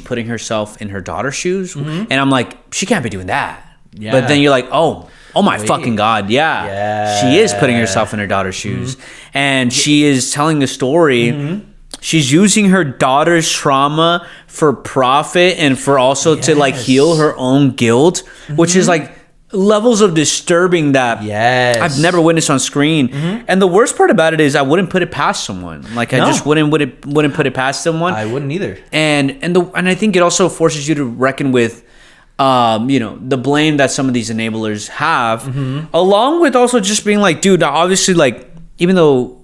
putting herself in her daughter's shoes? And I'm like, she can't be doing that. Yeah. But then you're like, oh my fucking God, she is putting herself in her daughter's shoes, and she is telling a story. She's using her daughter's trauma for profit and for also to heal her own guilt, which is levels of disturbing that I've never witnessed on screen. And the worst part about it is I wouldn't put it past someone. I just wouldn't put it past someone. I wouldn't either. And I think it also forces you to reckon with the blame that some of these enablers have, along with also just being like, dude, obviously, like, even though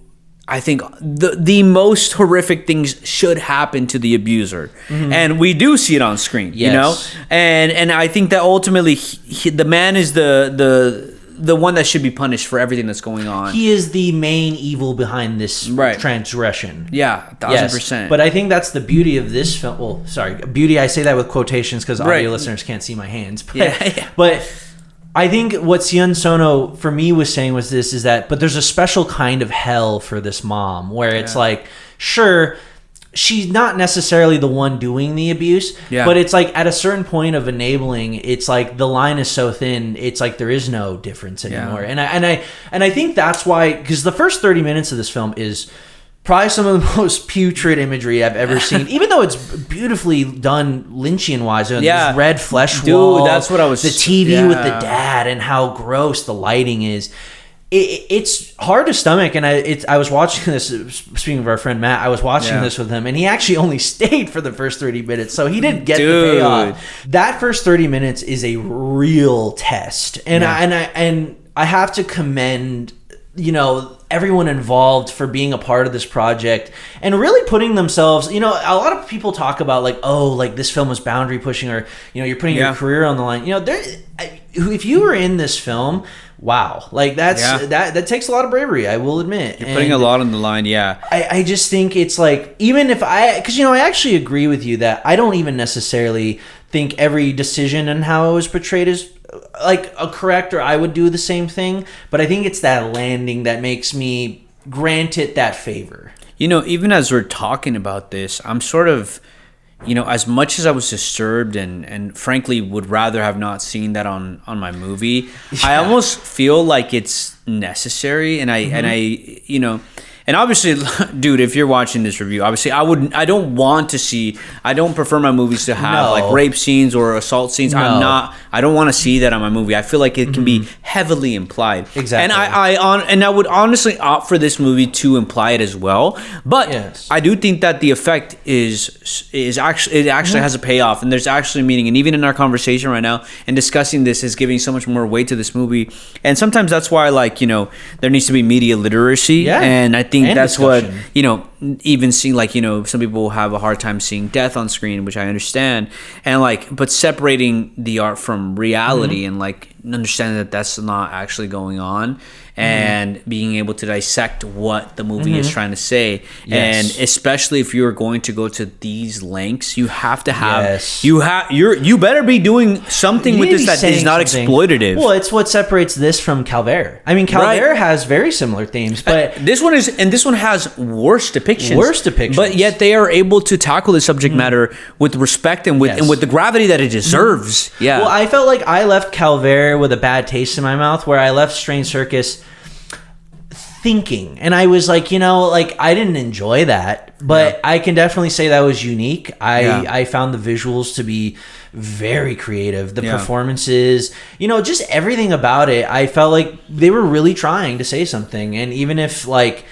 I think the most horrific things should happen to the abuser, and we do see it on screen, and I think that ultimately the man is the one that should be punished for everything that's going on. He is the main evil behind this transgression. Yeah, 1,000%. But I think that's the beauty of this film. Well, sorry, beauty. I say that with quotations because audio listeners can't see my hands. But, but I think what Sion Sono for me was saying was this: is that, but there's a special kind of hell for this mom where it's like, sure, she's not necessarily the one doing the abuse, but it's like at a certain point of enabling, it's like the line is so thin, it's like there is no difference anymore. And I think that's why, because the first 30 minutes of this film is probably some of the most putrid imagery I've ever seen, even though it's beautifully done Lynchian wise. These red flesh walls, that's what I was. The TV with the dad and how gross the lighting is. It's hard to stomach, and I was watching this. Speaking of our friend Matt, I was watching this with him, and he actually only stayed for the first 30 minutes, so he didn't get the payoff. That first 30 minutes is a real test, and I have to commend everyone involved for being a part of this project and really putting themselves. A lot of people talk about like, oh, like this film was boundary pushing, or you're putting your career on the line. If you were in this film. Wow, like that takes a lot of bravery, I will admit. You're putting a lot on the line, I just think it's like, even if because I actually agree with you that I don't even necessarily think every decision and how it was portrayed is like a correct, or I would do the same thing. But I think it's that landing that makes me grant it that favor. Even as we're talking about this, I'm sort of, as much as I was disturbed and frankly would rather have not seen that on my movie, I almost feel like it's necessary. And and obviously, dude, if you're watching this review, obviously I don't prefer my movies to have like rape scenes or assault scenes. I don't want to see that on my movie. I feel like it can be heavily implied. Exactly. And I would honestly opt for this movie to imply it as well. But I do think that the effect is actually has a payoff, and there's actually meaning. And even in our conversation right now and discussing this is giving so much more weight to this movie. And sometimes that's why, like, there needs to be media literacy. And I think that's discussion. What even seeing, like, some people have a hard time seeing death on screen, which I understand, and like, but separating the art from reality and like understanding that that's not actually going on, and being able to dissect what the movie is trying to say. And especially if you're going to go to these lengths, you have to have you better be doing something with this that is not exploitative. Well, it's what separates this from Calvaire. I mean, Calvaire has very similar themes, but this one has worse depictions. But yet they are able to tackle the subject matter with respect and with the gravity that it deserves. Well, I felt like I left Calvaire with a bad taste in my mouth, where I left Strange Circus thinking, and I was like, I didn't enjoy that, but I can definitely say that was unique. I found the visuals to be very creative, the performances, just everything about it. I felt like they were really trying to say something, and even if like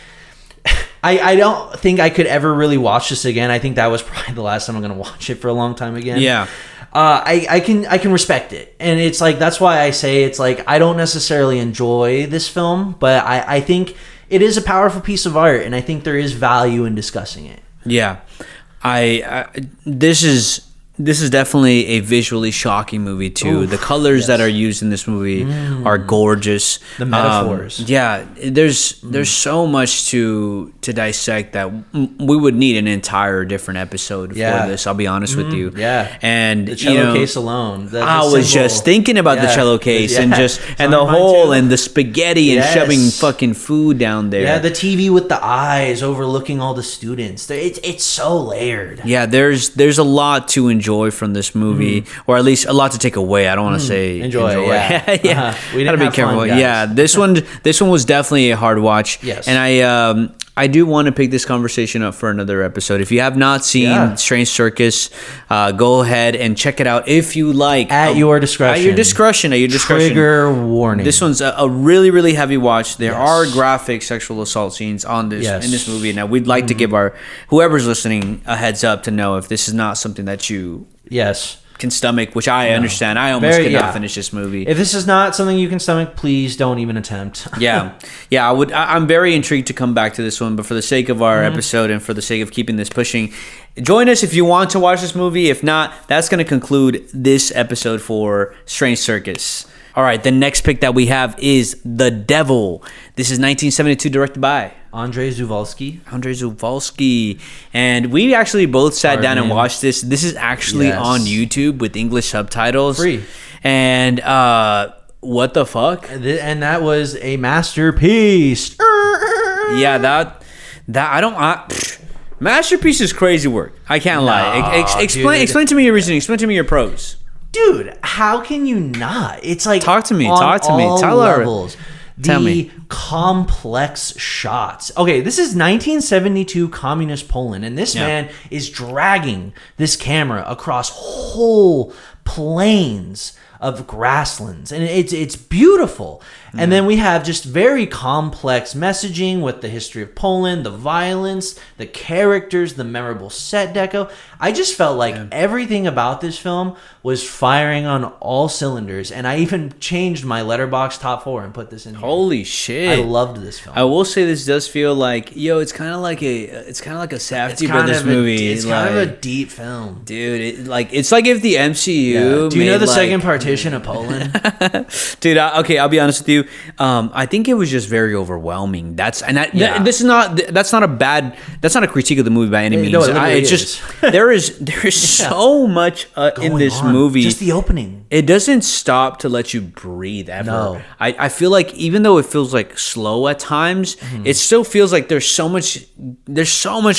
I don't think I could ever really watch this again. I think that was probably the last time I'm going to watch it for a long time again. I can respect it, and it's like, that's why I say it's like, I don't necessarily enjoy this film, but I think it is a powerful piece of art, and I think there is value in discussing it. This is definitely a visually shocking movie too. The colors that are used in this movie are gorgeous. The metaphors. There's so much to dissect that we would need an entire different episode for this. I'll be honest with you. And the cello case alone. I was just thinking about the cello case and the hole and the spaghetti and shoving fucking food down there. Yeah, the TV with the eyes overlooking all the students. It's so layered. There's a lot to enjoy from this movie, or at least a lot to take away. I don't want to say enjoy. We gotta be careful. Fun, guys. This one was definitely a hard watch. And I do want to pick this conversation up for another episode. If you have not seen Strange Circus, go ahead and check it out if you like. At your discretion. At your discretion. Trigger warning. This one's a really, really heavy watch. There are graphic sexual assault scenes on this in this movie. Now, we'd like to give whoever's listening a heads up to know if this is not something that you can stomach, which I understand. I almost could not finish this movie. If this is not something you can stomach, please don't even attempt. I'm very intrigued to come back to this one, but for the sake of our episode and for the sake of keeping this pushing, join us if you want to watch this movie. If not, that's going to conclude this episode for Strange Circus. All right, the next pick that we have is The Devil. This is 1972, directed by Andrzej Zulawski. And we actually both sat down and watched this. This is actually on YouTube with English subtitles. Free. And what the fuck? And that was a masterpiece. Masterpiece is crazy work. I can't lie. Explain to me your reasoning. Explain to me your pros. Dude, how can you not? It's like talk to me. Tell levels. Tell me. Complex shots. Okay, this is 1972 communist Poland, and this man is dragging this camera across whole plains of grasslands, and it's beautiful. And then we have just very complex messaging with the history of Poland, the violence, the characters, the memorable set deco. I just felt like everything about this film was firing on all cylinders, and I even changed my Letterboxd top 4 and put this in here. Holy shit. I loved this film. I will say this does feel like, it's kind of like a Safdie Brothers movie. It's kind of a deep film. Dude, it's like if the MCU Do you know the second partition of Poland? Dude, I'll be honest with you. I think it was just very overwhelming. That's not a critique of the movie by any means. No, it's just there is so much in this movie. Just the opening. It doesn't stop to let you breathe ever. No. I feel like even though it feels like slow at times, it still feels like there's so much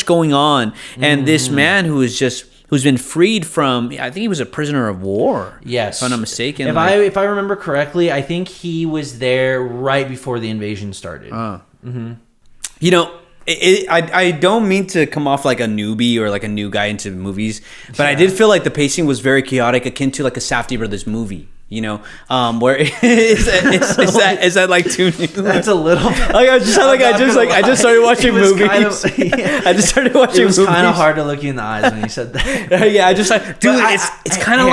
going on. And this man who's been freed from, I think he was a prisoner of war. Yes. If I'm not mistaken. If I remember correctly, I think he was there right before the invasion started. I don't mean to come off like a newbie or like a new guy into movies, but I did feel like the pacing was very chaotic, akin to like a Safdie Brothers movie. Where is that like too new? That's a little bit. I just started watching movies. I just started watching movies. It was kind of hard to look you in the eyes when you said that. It's kind of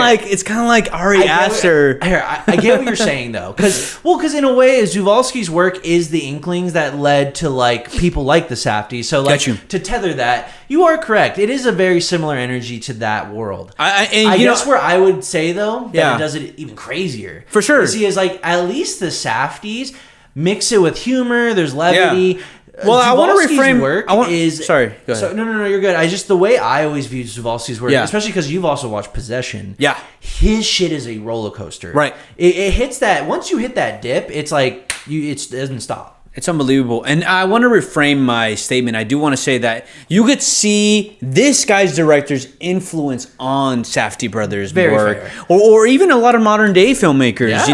like Ari Aster. I get what you're saying though, because in a way, Zulawski's work is the inklings that led to like people like the Safdies. So like to tether that, you are correct. It is a very similar energy to that world. I guess where I would say though that it does it even crazier for sure. See, is like at least the Safdies mix it with humor. There's levity. Well, I want to reframe. Sorry, go ahead. So, no, you're good. The way I always view Zulawski's work, especially because you've also watched Possession. Yeah, his shit is a roller coaster. Right. It hits that once you hit that dip, it's like it doesn't stop. It's unbelievable. And I want to reframe my statement. I do want to say that you could see this guy's director's influence on Safdie Brothers' work. Or even a lot of modern day filmmakers. Yeah.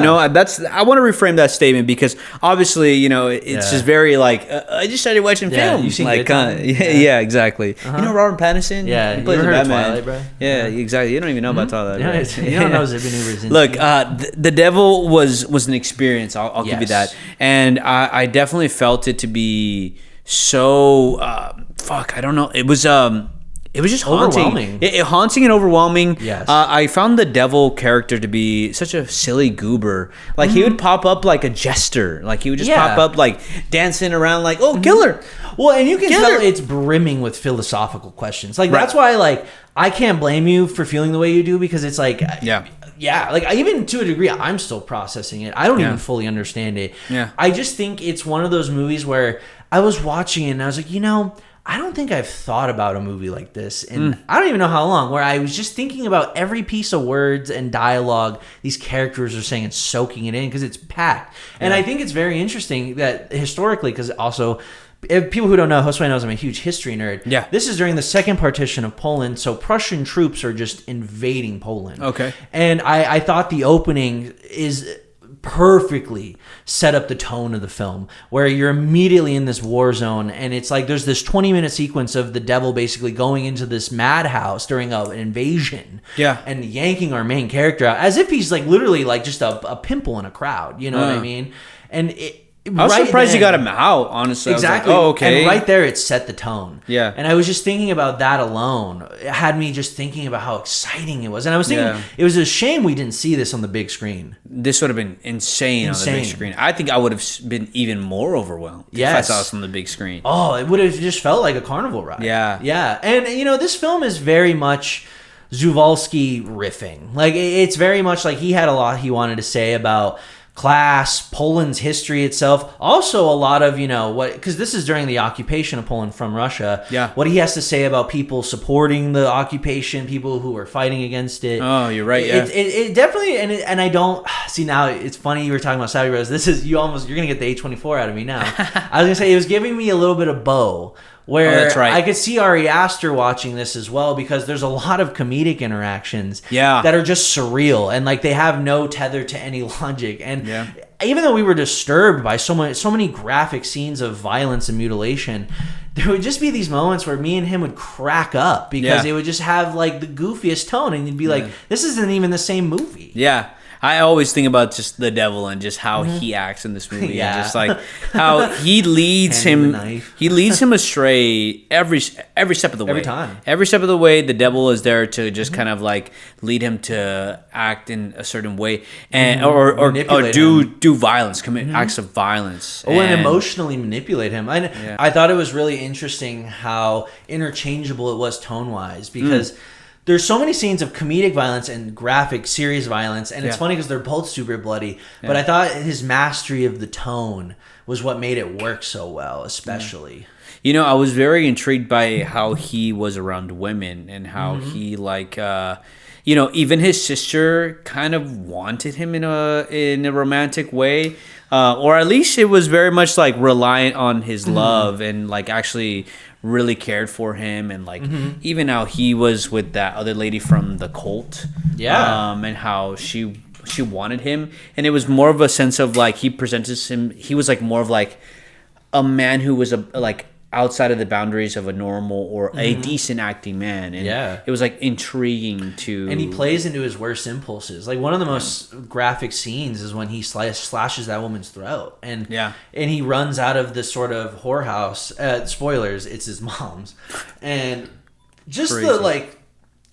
I want to reframe that statement because obviously, it's just very like, I just started watching film. You seen like, yeah, exactly. Uh-huh. Robert Pattinson? Yeah, he plays you Batman. Twilight, bro. Yeah, exactly. You don't even know about Twilight. Yeah, right? You don't know Zibanouver's. Look, The Devil was an experience. I'll give you that. And I definitely felt it to be so I don't know. It was just haunting. Haunting and overwhelming. Yes. I found the devil character to be such a silly goober. Like he would pop up like a jester. Like he would just pop up like dancing around like, oh, killer. Well, and you can tell it's brimming with philosophical questions. Like that's why like I can't blame you for feeling the way you do because it's like like even to a degree I'm still processing it. I don't even fully understand it. I just think it's one of those movies where I was watching it and I was like, I don't think I've thought about a movie like this in I don't even know how long, where I was just thinking about every piece of words and dialogue these characters are saying and soaking it in because it's packed. And I think it's very interesting that historically, because also if people who don't know, Josue knows I'm a huge history nerd. Yeah. This is during the second partition of Poland, so Prussian troops are just invading Poland. Okay. And I thought the opening is perfectly set up the tone of the film, where you're immediately in this war zone, and it's like there's this 20-minute sequence of the devil basically going into this madhouse during an invasion, and yanking our main character out as if he's like literally like just a pimple in a crowd. You know what I mean? And I was surprised he got him out, honestly. Exactly. I was like, oh, okay. And right there, it set the tone. Yeah. And I was just thinking about that alone. It had me just thinking about how exciting it was. And I was thinking, it was a shame we didn't see this on the big screen. This would have been insane on the big screen. I think I would have been even more overwhelmed if I saw this on the big screen. Oh, it would have just felt like a carnival ride. Yeah. Yeah. And, this film is very much Przewalski riffing. Like, it's very much like he had a lot he wanted to say about class, Poland's history itself. Also a lot of, because this is during the occupation of Poland from Russia. Yeah. What he has to say about people supporting the occupation, people who are fighting against it. Oh, you're right. Yeah. It definitely, and I don't see now. It's funny you were talking about Savvy Bros. This is you're gonna get the A24 out of me now. I was gonna say it was giving me a little bit of Bo. Where that's right. I could see Ari Aster watching this as well, because there's a lot of comedic interactions that are just surreal and like they have no tether to any logic. And even though we were disturbed by so many graphic scenes of violence and mutilation, there would just be these moments where me and him would crack up because it would just have like the goofiest tone, and you'd be like, "This isn't even the same movie." Yeah. I always think about just the devil and just how he acts in this movie, and just like how he leads him astray every step of the way. Every step of the way, the devil is there to just kind of like lead him to act in a certain way, and or do violence, commit acts of violence, and emotionally manipulate him. I thought it was really interesting how interchangeable it was tone wise, because there's so many scenes of comedic violence and graphic, serious violence, and it's funny because they're both super bloody. Yeah. But I thought his mastery of the tone was what made it work so well, especially. I was very intrigued by how he was around women and how he even his sister kind of wanted him in a romantic way, or at least it was very much like reliant on his love and like actually really cared for him, and like even how he was with that other lady from the cult, and how she wanted him, and it was more of a sense of like he was like more of like a man who was like outside of the boundaries of a normal or a decent acting man, and it was like intriguing to. And he plays into his worst impulses. Like one of the most graphic scenes is when he slashes that woman's throat, and he runs out of this sort of whorehouse. Spoilers, it's his mom's, and just crazy.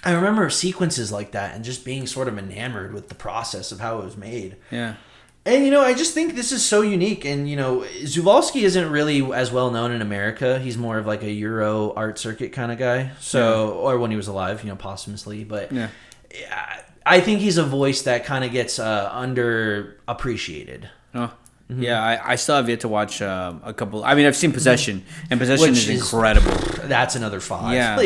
I remember sequences like that, and just being sort of enamored with the process of how it was made. Yeah. And, I just think this is so unique. And, Przewalski isn't really as well known in America. He's more of like a Euro art circuit kind of guy. So, or when he was alive, posthumously. But I think he's a voice that kind of gets underappreciated. Oh. Yeah, I still have yet to watch a couple. I mean, I've seen Possession, and Possession is incredible. That's another 5. Yeah,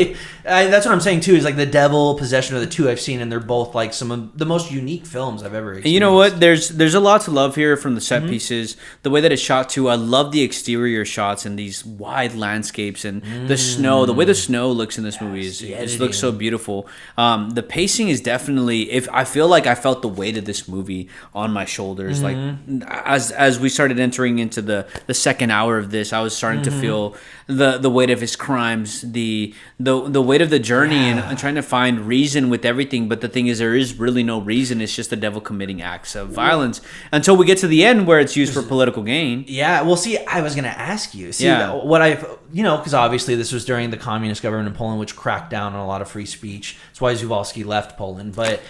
that's what I'm saying too. Is like The Devil, Possession are the 2 I've seen, and they're both like some of the most unique films I've ever experienced. And you know what? There's a lot to love here from the set pieces, the way that it's shot too. I love the exterior shots and these wide landscapes and the snow. The way the snow looks in this movie it looks so beautiful. The pacing is definitely. I feel like I felt the weight of this movie on my shoulders, like as we started entering into the second hour of this, I was starting to feel the weight of his crimes, the weight of the journey, and trying to find reason with everything. But the thing is, there is really no reason. It's just the devil committing acts of violence until we get to the end where it's used for political gain. Yeah, well, see, I was going to ask you. See, what I've, because obviously this was during the communist government in Poland, which cracked down on a lot of free speech. That's why Przewalski left Poland. But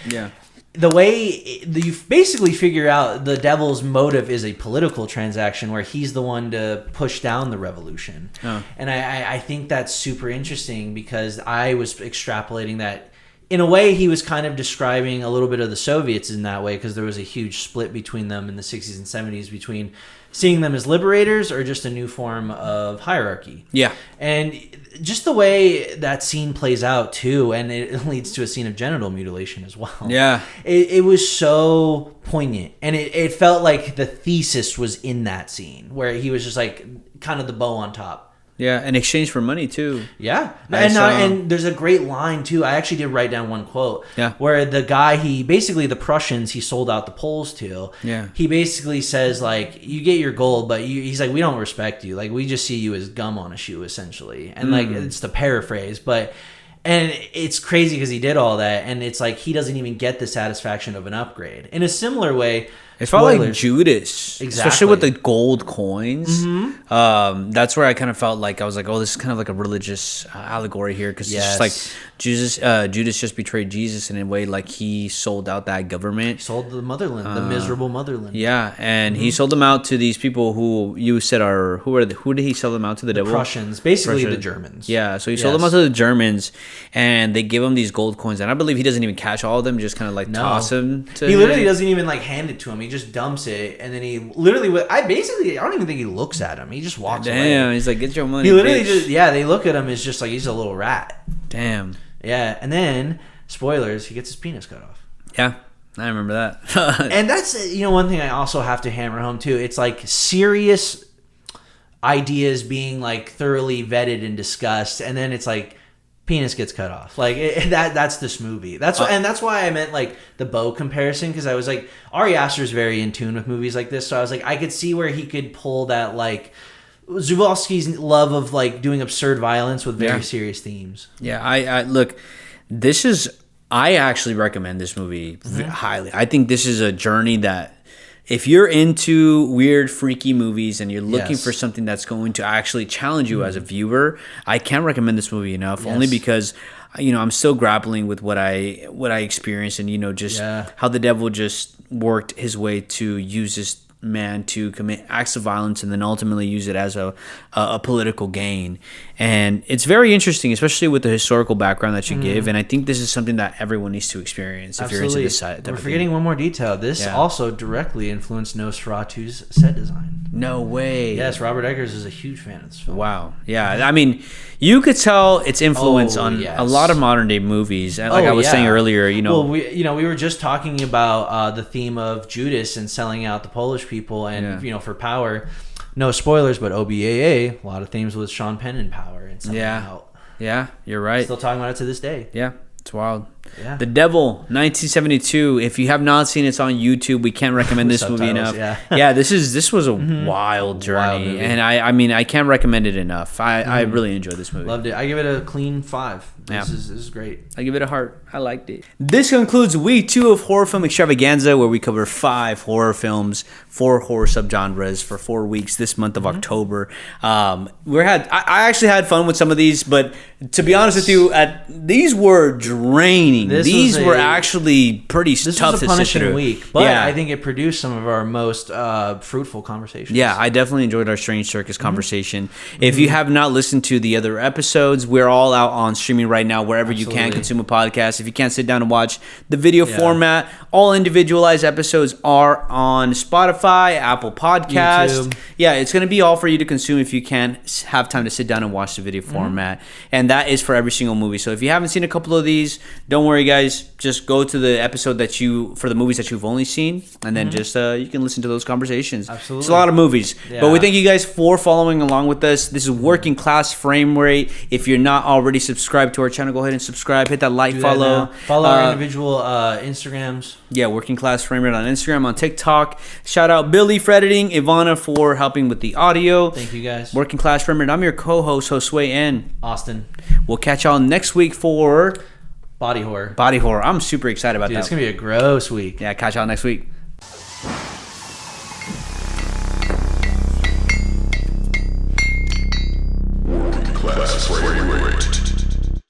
the way you basically figure out the devil's motive is a political transaction where he's the one to push down the revolution. And I think that's super interesting, because I was extrapolating that in a way he was kind of describing a little bit of the Soviets in that way, because there was a huge split between them in the 60s and 70s between seeing them as liberators or just a new form of hierarchy. Yeah. And just the way that scene plays out too, and it leads to a scene of genital mutilation as well. Yeah. It was so poignant, and it felt like the thesis was in that scene where he was just like kind of the bow on top. Yeah, in exchange for money too. Yeah, and there's a great line too. I actually did write down one quote. Yeah, where the guy, the Prussians he sold out the Poles to. Yeah, he basically says like, you get your gold, but he's like, we don't respect you. Like, we just see you as gum on a shoe, essentially. And like, it's the paraphrase, but. And it's crazy because he did all that, and it's like he doesn't even get the satisfaction of an upgrade. In a similar way, It felt like Judas, especially with the gold coins. That's where I kind of felt like I was like, oh, this is kind of like a religious allegory here, because it's just like Judas just betrayed Jesus in a way, like he sold out that government, sold the motherland, the miserable motherland. Yeah, and he sold them out to these people who you said are who did he sell them out to? The devil? Prussians, basically the Germans. Yeah, so he sold them out to the Germans, and they give him these gold coins, and I believe he doesn't even catch all of them, just kind of like toss them to him. He literally doesn't even like hand it to him. He just dumps it, and then he literally I don't even think he looks at him. He just walks away. Damn, he's like, get your money. He literally they look at him as just like he's a little rat. Damn. Yeah, and then spoilers, he gets his penis cut off. Yeah. I remember that. And that's one thing I also have to hammer home too. It's like serious ideas being like thoroughly vetted and discussed, and then it's like penis gets cut off. Like that's this movie. That's why I meant like the bow comparison, because I was like, Ari Aster is very in tune with movies like this, so I was like, I could see where he could pull that like Zulawski's love of like doing absurd violence with very serious themes. Yeah, I look, I actually recommend this movie highly. I think this is a journey that, if you're into weird, freaky movies and you're looking for something that's going to actually challenge you as a viewer, I can't recommend this movie enough. Only because I'm still grappling with what I experienced, and just how the devil just worked his way to use this man to commit acts of violence and then ultimately use it as a political gain. And it's very interesting, especially with the historical background that you give. And I think this is something that everyone needs to experience if you're into this side. We're forgetting one more detail. This also directly influenced Nosferatu's set design. No way. Yes, Robert Eggers is a huge fan of this film. Wow. Yeah. I mean, you could tell its influence on a lot of modern day movies. And like I was saying earlier, Well, we were just talking about the theme of Judas and selling out the Polish people and for power. No spoilers, but OBAA, a lot of themes with Sean Penn in power and selling out. Yeah, you're right. Still talking about it to this day. Yeah, it's wild. Yeah. The Devil, 1972. If you have not seen it, it's on YouTube. We can't recommend this movie enough. Yeah, this was a wild journey, and I can't recommend it enough. I really enjoyed this movie. Loved it. I give it a clean 5. This is great. I give it a heart. I liked it. This concludes week 2 of Horror Film Extravaganza, where we cover 5 horror films, 4 horror subgenres for 4 weeks this month of October. I actually had fun with some of these, but to be honest with you, these were draining. These were actually pretty tough to sit through. This was a punishing week, but I think it produced some of our most fruitful conversations. Yeah, I definitely enjoyed our Strange Circus conversation. If you have not listened to the other episodes, we're all out on streaming right now wherever you can consume a podcast. If you can't sit down and watch the video format, all individualized episodes are on Spotify, Apple Podcasts. YouTube. Yeah, it's going to be all for you to consume if you can have time to sit down and watch the video format. And that is for every single movie. So if you haven't seen a couple of these, don't worry, guys. Just go to the episode for the movies that you've only seen, and then just you can listen to those conversations. Absolutely. It's a lot of movies. Yeah. But we thank you guys for following along with us. This is Working Class Frame Rate. If you're not already subscribed to our channel, go ahead and subscribe. Hit that like, follow. Follow our individual Instagrams. Yeah, Working Class Frame Rate on Instagram, on TikTok. Shout out Billy for editing, Ivana for helping with the audio. Thank you, guys. Working Class Frame Rate. I'm your co-host, Josue, and Austin. We'll catch y'all next week for Body horror. Body horror. I'm super excited about that. It's going to be a gross week. Yeah, catch y'all next week.